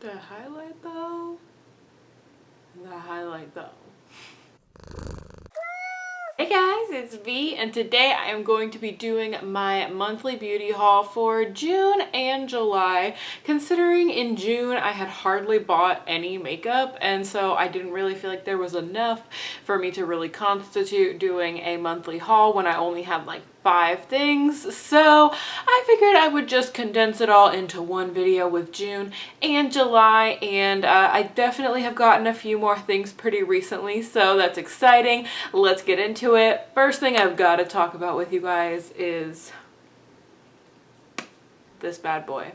The highlight though? The highlight though. Hey guys, it's V, and today I am going to be doing my monthly beauty haul for June and July. Considering in June I had hardly bought any makeup, and so I didn't really feel like there was enough for me to really constitute doing a monthly haul when I only had like 5 things. So I figured I would just condense it all into one video with June and July, and I definitely have gotten a few more things pretty recently, so that's exciting. Let's get into it. First thing I've got to talk about with you guys is this bad boy.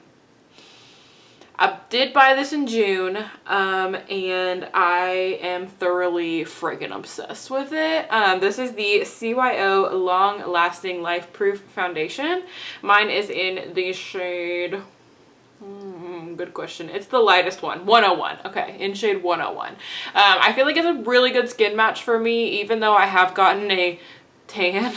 I did buy this in June, and I am thoroughly friggin' obsessed with it. This is the CYO Long Lasting Life Proof Foundation. Mine is in the shade, good question. It's the lightest one, 101. Okay, in shade 101. I feel like it's a really good skin match for me, even though I have gotten a tan.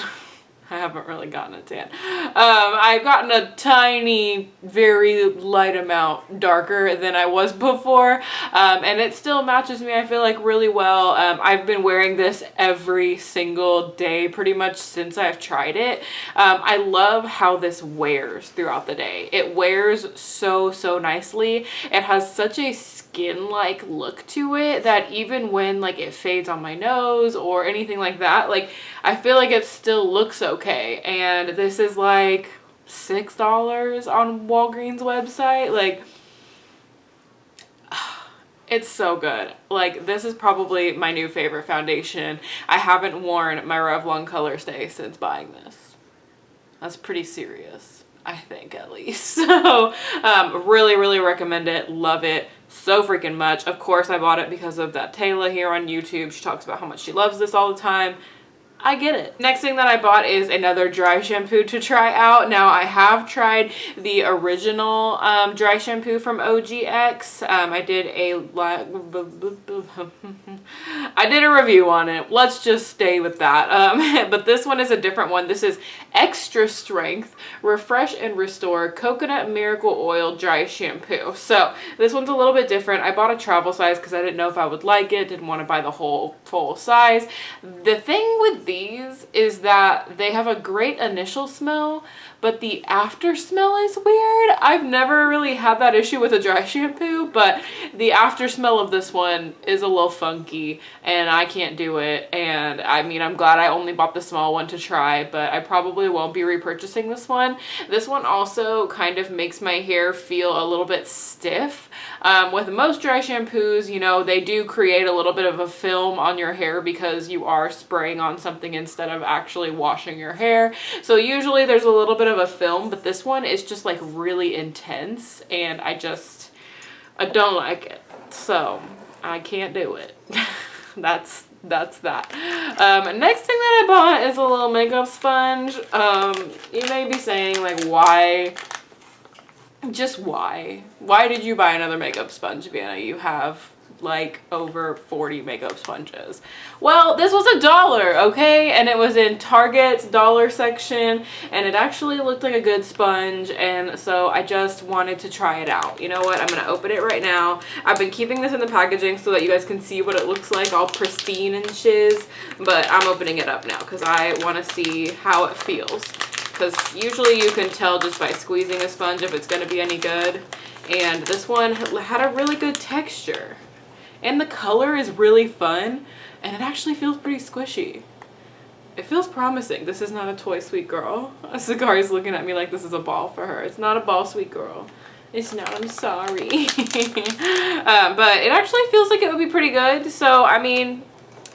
I haven't really gotten a tan. I've gotten a tiny, very light amount darker than I was before, and it still matches me, I feel like, really well. I've been wearing this every single day pretty much since I've tried it. I love how this wears throughout the day. It wears so nicely. It has such a skin-like look to it that even when like it fades on my nose or anything like that, like I feel like it still looks okay. And this is like $6 on Walgreens website. Like, it's so good. Like, this is probably my new favorite foundation. I haven't worn my Revlon Color Stay since buying this. That's pretty serious, I think, at least. So really recommend it. Love it so freaking much. Of course I bought it because of that Taylor here on YouTube. She talks about how much she loves this all the time. I get it. Next thing that I bought is another dry shampoo to try out. Now, I have tried the original dry shampoo from OGX. I did a review on it. Let's just stay with that. But this one is a different one. This is Extra Strength Refresh and Restore Coconut Miracle Oil Dry Shampoo. So this one's a little bit different. I bought a travel size because I didn't know if I would like it. Didn't want to buy the whole full size. The thing with these is that they have a great initial smell, but the after smell is weird. I've never really had that issue with a dry shampoo, but the after smell of this one is a little funky and I can't do it. And I mean, I'm glad I only bought the small one to try, but I probably won't be repurchasing this one. This one also kind of makes my hair feel a little bit stiff. With most dry shampoos, you know, they do create a little bit of a film on your hair because you are spraying on something instead of actually washing your hair. So usually there's a little bit of a film, but this one is just like really intense and I don't like it. So I can't do it. That's that. Next thing that I bought is a little makeup sponge. You may be saying like, why? Just why? Why did you buy another makeup sponge, Vianna? You have like over 40 makeup sponges. Well, this was $1, okay? And it was in Target's dollar section, and it actually looked like a good sponge, and so I just wanted to try it out. You know what? I'm gonna open it right now. I've been keeping this in the packaging so that you guys can see what it looks like, all pristine and shiz, but I'm opening it up now because I want to see how it feels. Because usually you can tell just by squeezing a sponge if it's going to be any good. And this one had a really good texture. And the color is really fun. And it actually feels pretty squishy. It feels promising. This is not a toy, sweet girl. Sakari's looking at me like this is a ball for her. It's not a ball, sweet girl. It's not, I'm sorry. But it actually feels like it would be pretty good. So, I mean,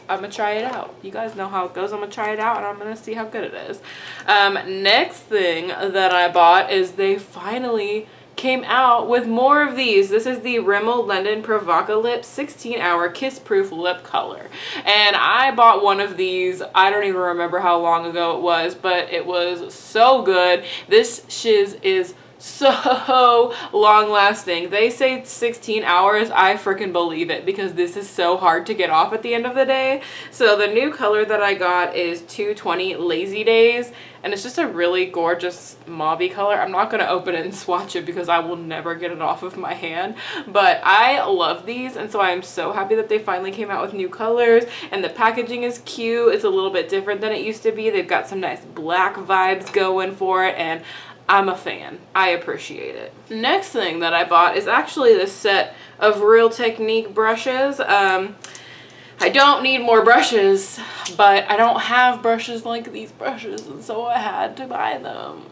I'm gonna try it out. You guys know how it goes. I'm gonna try it out and I'm gonna see how good it is. Next thing that I bought is they finally came out with more of these. This is the Rimmel London Provoca Lip 16-Hour Kiss Proof Lip Color. And I bought one of these, I don't even remember how long ago it was, but it was so good. This shiz is so long lasting. They say 16 hours. I freaking believe it, because this is so hard to get off at the end of the day. So the new color that I got is 220 Lazy Days, and it's just a really gorgeous mauve color. I'm not going to open it and swatch it because I will never get it off of my hand, but I love these, and so I'm so happy that they finally came out with new colors, and the packaging is cute. It's a little bit different than it used to be. They've got some nice black vibes going for it, and I'm a fan. I appreciate it. Next thing that I bought is actually this set of Real Technique brushes. I don't need more brushes, but I don't have brushes like these brushes, and so I had to buy them.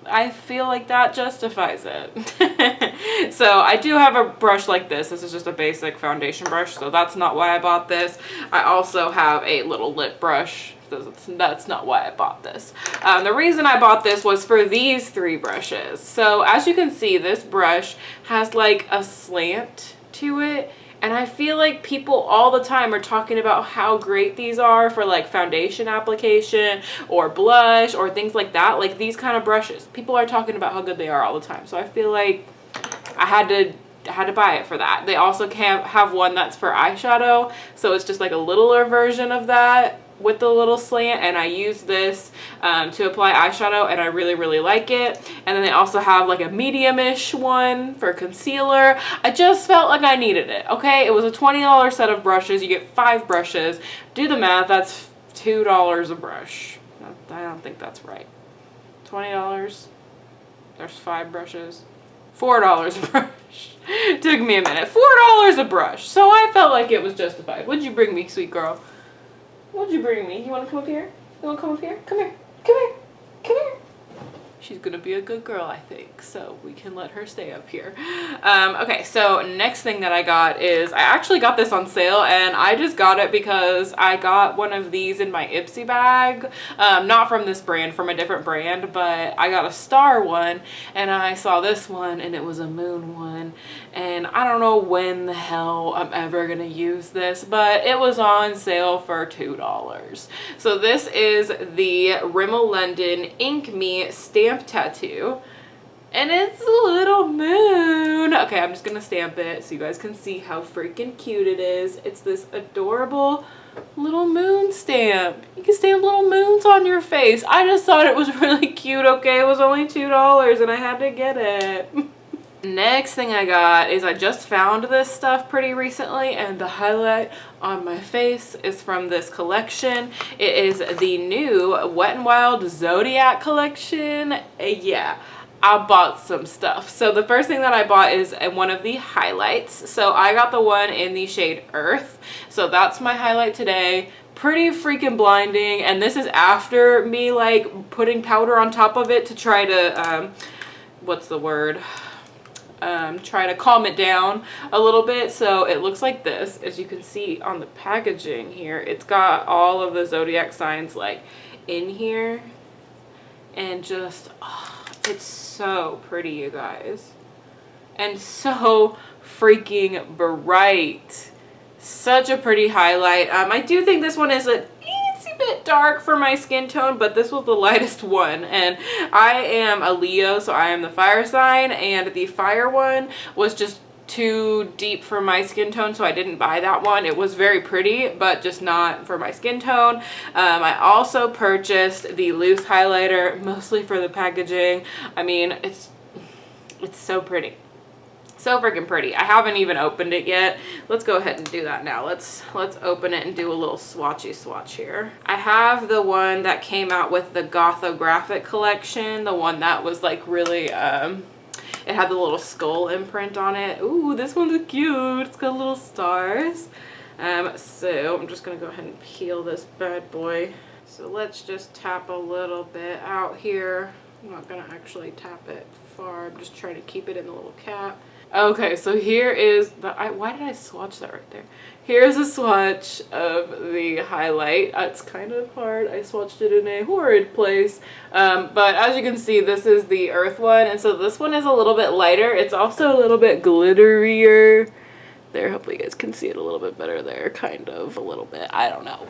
I feel like that justifies it. So I do have a brush like this. This is just a basic foundation brush, so that's not why I bought this. I also have a little lip brush. That's not why I bought this. The reason I bought this was for these three brushes. So as you can see, this brush has like a slant to it, and I feel like people all the time are talking about how great these are for like foundation application or blush or things like that. Like these kind of brushes, people are talking about how good they are all the time. So I feel like I had to buy it for that. They also can have one that's for eyeshadow, so it's just like a littler version of that with the little slant, and I use this to apply eyeshadow, and I really like it. And then they also have like a medium-ish one for concealer. I just felt like I needed it, okay? It was a $20 set of brushes. You get 5 brushes. Do the math, that's $2 a brush. I don't think that's right. $20, there's 5 brushes. $4 a brush. Took me a minute. $4 a brush. So I felt like it was justified. What'd you bring me, sweet girl? What'd you bring me? You want to come up here? You want to come up here? Come here. Come here. Come here. She's going to be a good girl, I think, so we can let her stay up here. Okay, so next thing that I got is, I actually got this on sale, and I just got it because I got one of these in my Ipsy bag. Not from this brand, from a different brand, but I got a star one, and I saw this one, and it was a moon one, and I don't know when the hell I'm ever going to use this, but it was on sale for $2. So this is the Rimmel London Ink Me Stamp Tattoo, and it's a little moon. Okay, I'm just gonna stamp it so you guys can see how freaking cute it is. It's this adorable little moon stamp. You can stamp little moons on your face. I just thought it was really cute, okay? It was only $2 and I had to get it. Next thing I got is, I just found this stuff pretty recently, and the highlight on my face is from this collection. It is the new Wet n Wild Zodiac collection. Yeah, I bought some stuff. So the first thing that I bought is one of the highlights. So I got the one in the shade Earth. So that's my highlight today. Pretty freaking blinding, and this is after me like putting powder on top of it to try to, what's the word? Try to calm it down a little bit. So it looks like this, as you can see on the packaging here. It's got all of the zodiac signs like in here, and just, oh, it's so pretty, you guys, and so freaking bright. Such a pretty highlight. I do think this one is a bit dark for my skin tone, but this was the lightest one, and I am a Leo, so I am the fire sign, and the fire one was just too deep for my skin tone, so I didn't buy that one. It was very pretty, but just not for my skin tone. I also purchased the loose highlighter, mostly for the packaging. I mean, it's so pretty. So freaking pretty. I haven't even opened it yet. Let's go ahead and do that now. Let's open it and do a little swatchy swatch here. I have the one that came out with the Gothographic collection, the one that was like really, it had the little skull imprint on it. Ooh, this one's cute. It's got little stars. So I'm just gonna go ahead and peel this bad boy. So let's just tap a little bit out here. I'm not gonna actually tap it far. I'm just trying to keep it in the little cap. Okay, so here is the, why did I swatch that right there? Here's a swatch of the highlight. It's kind of hard. I swatched it in a horrid place. But as you can see, this is the Earth one. And so this one is a little bit lighter. It's also a little bit glitterier. There, hopefully you guys can see it a little bit better there, kind of, a little bit, I don't know.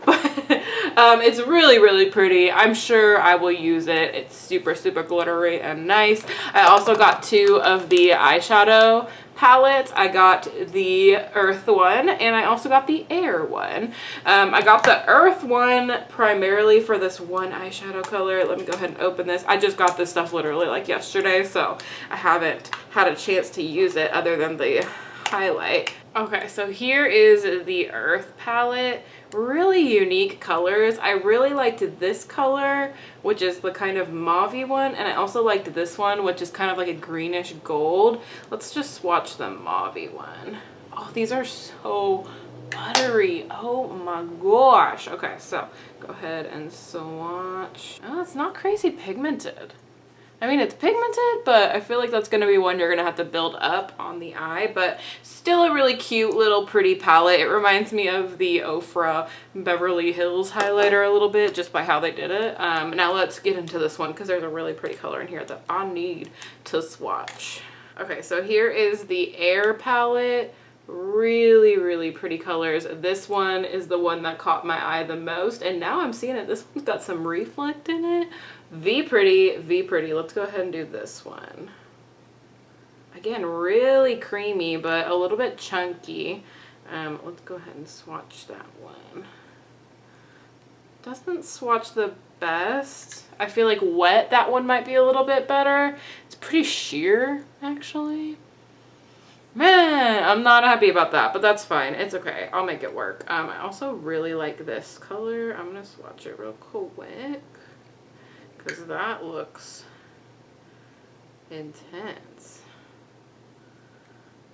It's really, really pretty. I'm sure I will use it. It's super, super glittery and nice. I also got 2 of the eyeshadow palettes. I got the earth one and I also got the air one. I got the earth one primarily for this one eyeshadow color. Let me go ahead and open this. I just got this stuff literally like yesterday, so I haven't had a chance to use it other than the highlight. Okay, so here is the earth palette. Really unique colors. I really liked this color, which is the kind of mauve-y one, and I also liked this one, which is kind of like a greenish gold. Let's just swatch the mauve-y one. Oh, these are so buttery. Oh my gosh. Okay, so go ahead and swatch. Oh, it's not crazy pigmented. I mean, it's pigmented, but I feel like that's going to be one you're going to have to build up on the eye, but still a really cute little pretty palette. It reminds me of the Ofra Beverly Hills highlighter a little bit, just by how they did it. Now let's get into this one because there's a really pretty color in here that I need to swatch. Okay, so here is the Air palette. Really, really pretty colors. This one is the one that caught my eye the most, and now I'm seeing it. This one's got some reflect in it. V pretty, V pretty. Let's go ahead and do this one. Again, really creamy, but a little bit chunky. Let's go ahead and swatch that one. Doesn't swatch the best. I feel like wet, that one might be a little bit better. It's pretty sheer, actually. Man, I'm not happy about that, but that's fine. It's okay. I'll make it work. I also really like this color. I'm going to swatch it real quick because that looks intense.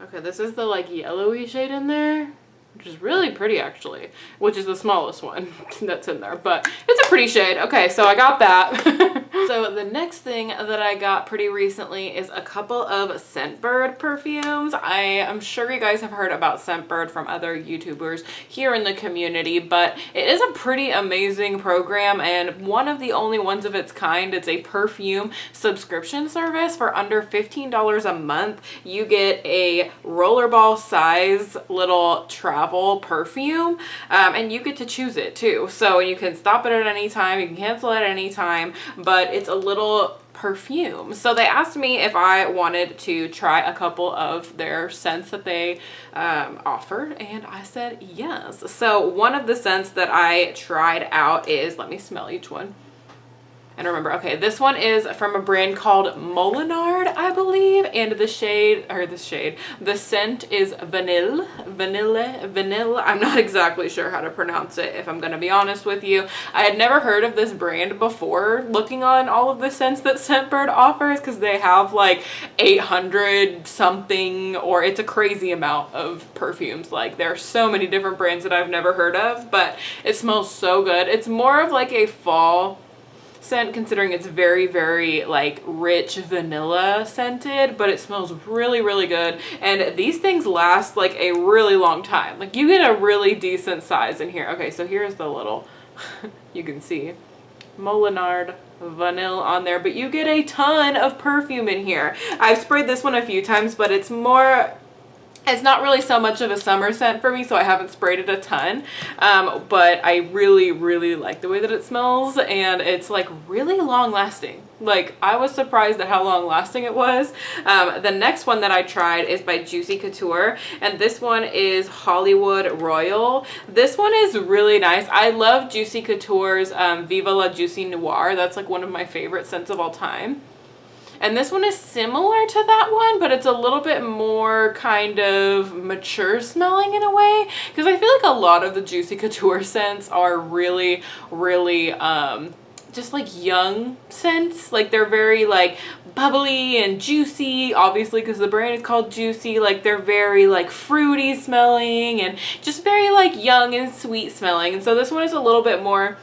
Okay, this is the like yellowy shade in there, which is really pretty actually, which is the smallest one that's in there, but it's a pretty shade. Okay, so I got that. So the next thing that I got pretty recently is a couple of Scentbird perfumes. I am sure you guys have heard about Scentbird from other YouTubers here in the community, but it is a pretty amazing program and one of the only ones of its kind. It's a perfume subscription service for under $15 a month. You get a rollerball size little travel perfume and you get to choose it too. So you can stop it at any time, you can cancel it at any time, but it's a little perfume. So they asked me if I wanted to try a couple of their scents that they offered, and I said yes. So one of the scents that I tried out is, let me smell each one and remember. Okay, this one is from a brand called Molinard, I believe, and the scent is vanilla. I'm not exactly sure how to pronounce it, if I'm gonna be honest with you. I had never heard of this brand before looking on all of the scents that Scentbird offers, because they have like 800 something, or it's a crazy amount of perfumes. Like there are so many different brands that I've never heard of, but it smells so good. It's more of like a fall scent, considering it's very, very like rich vanilla scented, but it smells really, really good. And these things last like a really long time. Like you get a really decent size in here. Okay, so here's the little you can see Molinard vanilla on there, but you get a ton of perfume in here. I've sprayed this one a few times, but it's not really so much of a summer scent for me, so I haven't sprayed it a ton, but I really, really like the way that it smells, and it's like really long lasting. Like I was surprised at how long lasting it was. The next one that I tried is by Juicy Couture, and this one is Hollywood Royal. This one is really nice. I love Juicy Couture's Viva La Juicy Noir. That's like one of my favorite scents of all time. And this one is similar to that one, but it's a little bit more kind of mature smelling in a way. Because I feel like a lot of the Juicy Couture scents are really, really just like young scents. Like they're very like bubbly and juicy, obviously because the brand is called Juicy. Like they're very like fruity smelling and just very like young and sweet smelling. And so this one is a little bit more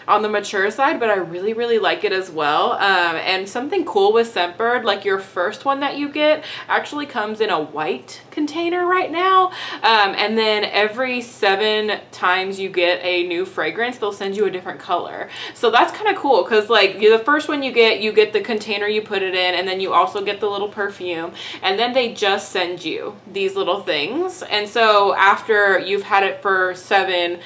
on the mature side, but I really, really like it as well. And something cool with Scentbird, like your first one that you get actually comes in a white container right now. And then every 7 times you get a new fragrance, they'll send you a different color. So that's kind of cool because like the first one you get the container you put it in, and then you also get the little perfume, and then they just send you these little things. And so after you've had it for 7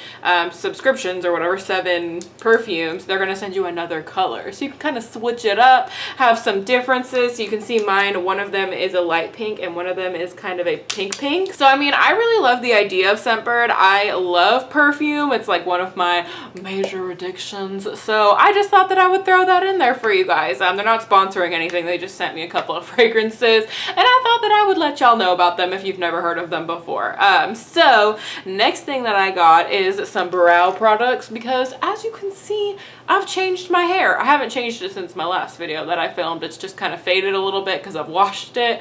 subscriptions or whatever, 7 perfumes, they're going to send you another color. So you can kind of switch it up, have some differences. So you can see mine, one of them is a light pink and one of them is kind of a pink. So I mean, I really love the idea of Scentbird. I love perfume. It's like one of my major addictions. So I just thought that I would throw that in there for you guys. They're not sponsoring anything. They just sent me a couple of fragrances, and I thought that I would let y'all know about them if you've never heard of them before. So next thing that I got is some brow products, because as you can see, I've changed my hair. I haven't changed it since my last video that I filmed. It's just kind of faded a little bit because I've washed it.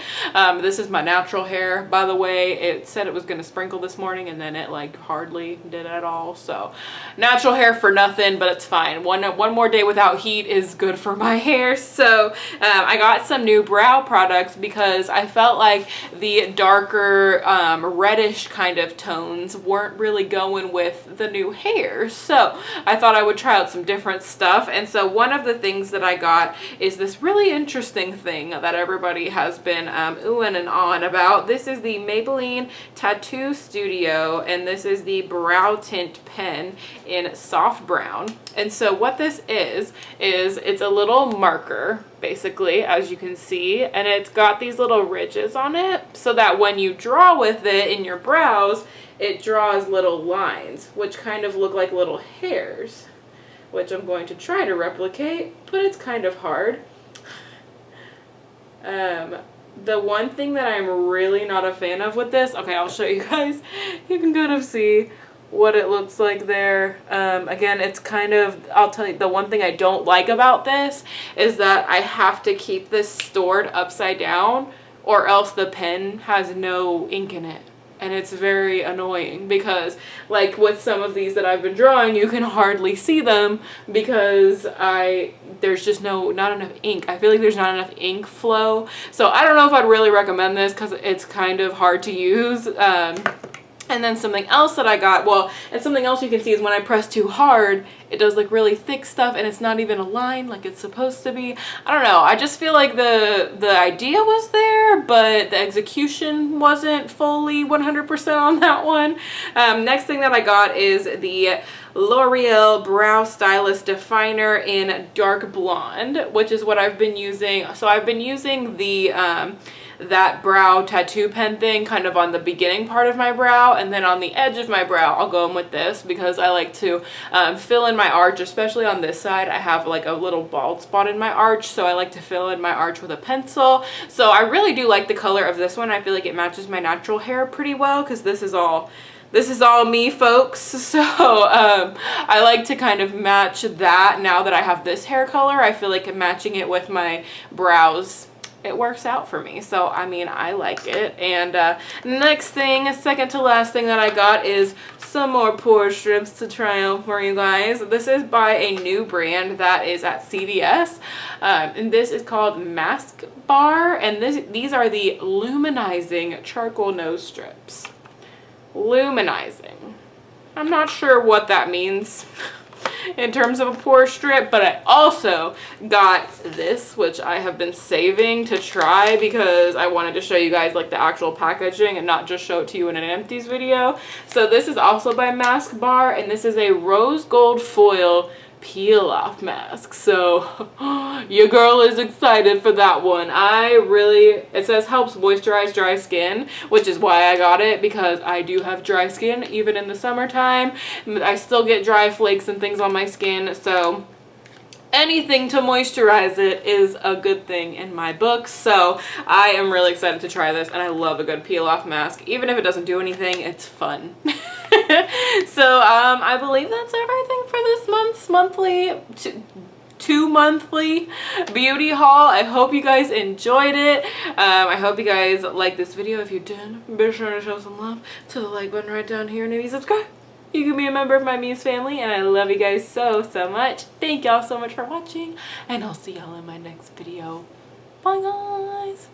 This is my natural hair, by the way. It said it was going to sprinkle this morning, and then it like hardly did at all. So natural hair for nothing, but it's fine. One more day without heat is good for my hair. So I got some new brow products because I felt like the darker reddish kind of tones weren't really going with the new hair. So I thought I would try out some different stuff. And so one of the things that I got is this really interesting thing that everybody has been oohing and ahhing about. This is the Maybelline Tattoo Studio, and this is the brow tint pen in soft brown. And so what this is it's a little marker, basically, as you can see, and it's got these little ridges on it so that when you draw with it in your brows, it draws little lines, which kind of look like little hairs, which I'm going to try to replicate, but it's kind of hard. The one thing that I'm really not a fan of with this, okay, I'll show you guys. You can kind of see what it looks like there. Again, it's kind of, I'll tell you, the one thing I don't like about this is that I have to keep this stored upside down, or else the pen has no ink in it. And it's very annoying because like with some of these that I've been drawing, you can hardly see them because there's just not enough ink. I feel like there's not enough ink flow. So I don't know if I'd really recommend this because it's kind of hard to use. And then something else that I got, well, and something else you can see is when I press too hard, it does like really thick stuff and it's not even a line like it's supposed to be. I don't know. I just feel like the idea was there, but the execution wasn't fully 100% on that one. Next thing that I got is the L'Oreal Brow Stylist Definer in Dark Blonde, which is what I've been using. So I've been using the that brow tattoo pen thing kind of on the beginning part of my brow, and then on the edge of my brow I'll go in with this because I like to fill in my arch, especially on this side. I have like a little bald spot in my arch, so I like to fill in my arch with a pencil. So I really do like the color of this one. I feel like it matches my natural hair pretty well because this is all me, folks. So I like to kind of match that. Now that I have this hair color, I feel like matching it with my brows, it works out for me. So I mean, I like it. And next thing, second to last thing that I got is some more pore strips to try out for you guys. This is by a new brand that is at CVS, and this is called Masque Bar, and these are the Luminizing charcoal nose strips. Luminizing. I'm not sure what that means in terms of a pore strip, but I also got this, which I have been saving to try because I wanted to show you guys like the actual packaging and not just show it to you in an empties video. So this is also by Masque Bar, and this is a rose gold foil peel off mask. So your girl is excited for that one. It says helps moisturize dry skin, which is why I got it, because I do have dry skin even in the summertime. I still get dry flakes and things on my skin, so anything to moisturize it is a good thing in my book. So I am really excited to try this, and I love a good peel off mask. Even if it doesn't do anything, it's fun. So I believe that's everything for this month's two monthly beauty haul. I hope you guys enjoyed it. I hope you guys liked this video. If you did, be sure to show some love to the like button right down here, and maybe subscribe. You can be a member of my Muse family, and I love you guys so, so much. Thank y'all so much for watching, and I'll see y'all in my next video. Bye, guys.